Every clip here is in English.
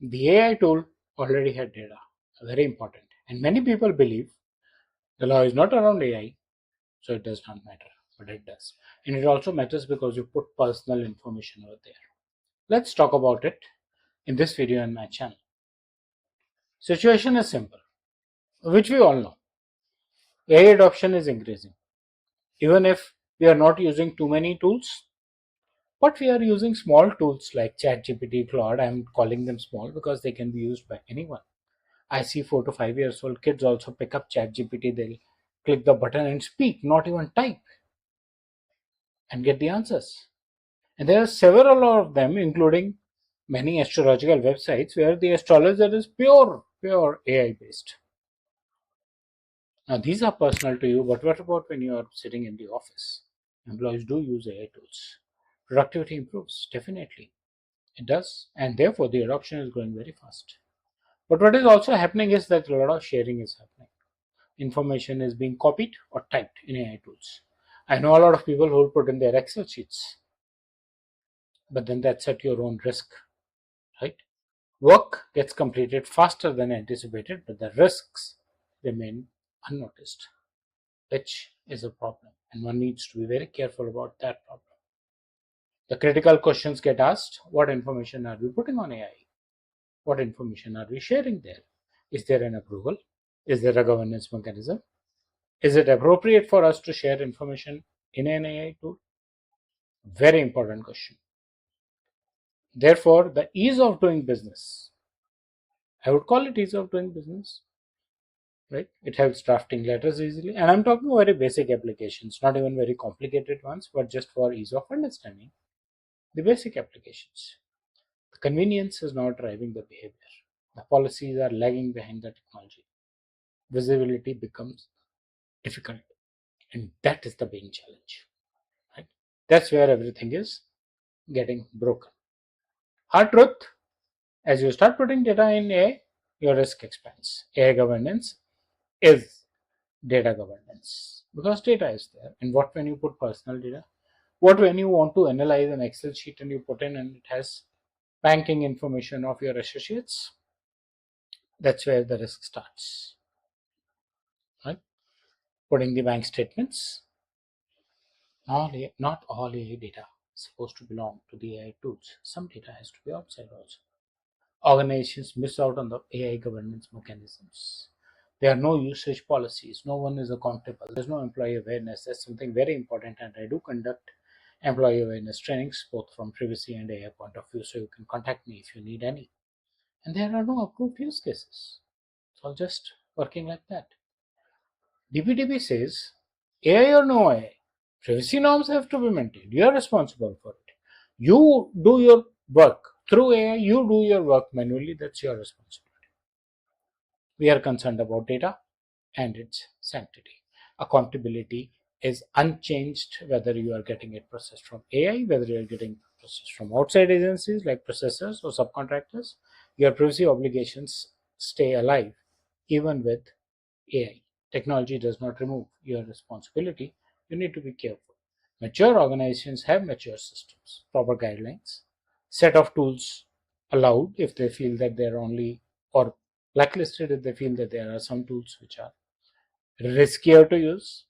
The AI tool already had data, very important. And many people believe the law is not around AI, so it does not matter, but it does. And it also matters because you put personal information over there. Let's talk about it in this video on my channel. Situation is simple, which we all know. AI adoption is increasing. Even if we are not using too many tools, but we are using small tools like ChatGPT, Claude. I'm calling them small because they can be used by anyone. I see 4 to 5 years old kids also pick up ChatGPT. They'll click the button and speak, not even type, and get the answers. And there are several of them, including many astrological websites where the astrologer is pure AI based. Now, these are personal to you, but what about when you are sitting in the office? Employees do use AI tools. Productivity improves, definitely. It does, and therefore the adoption is growing very fast. But what is also happening is that a lot of sharing is happening. Information is being copied or typed in AI tools. I know a lot of people who will put in their Excel sheets, but then that's at your own risk, right? Work gets completed faster than anticipated, but the risks remain unnoticed, which is a problem, and one needs to be very careful about that problem. The critical questions get asked: what information are we putting on AI? What information are we sharing there? Is there an approval? Is there a governance mechanism? Is it appropriate for us to share information in an AI tool? Very important question. Therefore, the ease of doing business, I would call it ease of doing business, right? It helps drafting letters easily. And I'm talking very basic applications, not even very complicated ones, but just for ease of understanding the basic applications. The convenience is not driving the behavior. The policies are lagging behind the technology. Visibility becomes difficult. And that is the main challenge. Right? That's where everything is getting broken. Hard truth, as you start putting data in AI, your risk expands. AI governance is data governance because data is there. And what when you put personal data? What when you want to analyze an Excel sheet and you put in and it has banking information of your associates? That's where the risk starts. Right? Putting the bank statements. Not all AI data is supposed to belong to the AI tools. Some data has to be outside also. Organizations miss out on the AI governance mechanisms. There are no usage policies. No one is accountable. There's no employee awareness. That's something very important. And I do conduct employee awareness trainings, both from privacy and AI point of view. So you can contact me if you need any. And there are no approved use cases. It's all just working like that. DPDP says AI or no AI, privacy norms have to be maintained. You are responsible for it. You do your work through AI, you do your work manually, that's your responsibility. We are concerned about data and its sanctity. Accountability is unchanged whether you are getting it processed from AI, whether you are getting processed from outside agencies like processors or subcontractors. Your privacy obligations stay alive even with AI. Technology does not remove your responsibility. You need to be careful. Mature organizations have mature systems, proper guidelines, set of tools allowed if they feel that they're only, or blacklisted if they feel that there are some tools which are riskier to use,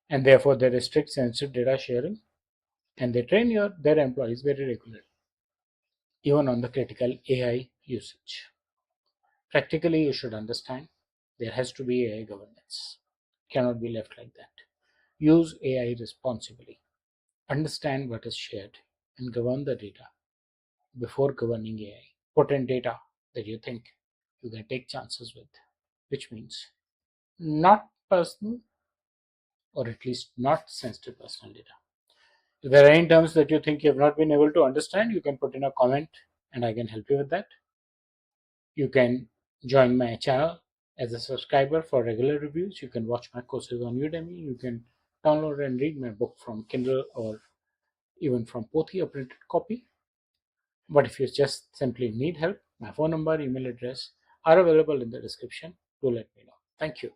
and therefore they restrict sensitive data sharing, and they train their employees very regularly, even on the critical AI usage. Practically, you should understand there has to be AI governance. Cannot be left like that. Use AI responsibly. Understand what is shared and govern the data before governing AI. Put in data that you think you can take chances with, which means not personal or at least not sensitive personal data. If there are any terms that you think you have not been able to understand, you can put in a comment and I can help you with that. You can join my channel as a subscriber for regular reviews. You can watch my courses on Udemy. You can download and read my book from Kindle or even from Pothi, a printed copy. But if you just simply need help, my phone number, email address are available in the description. Do let me know. Thank you.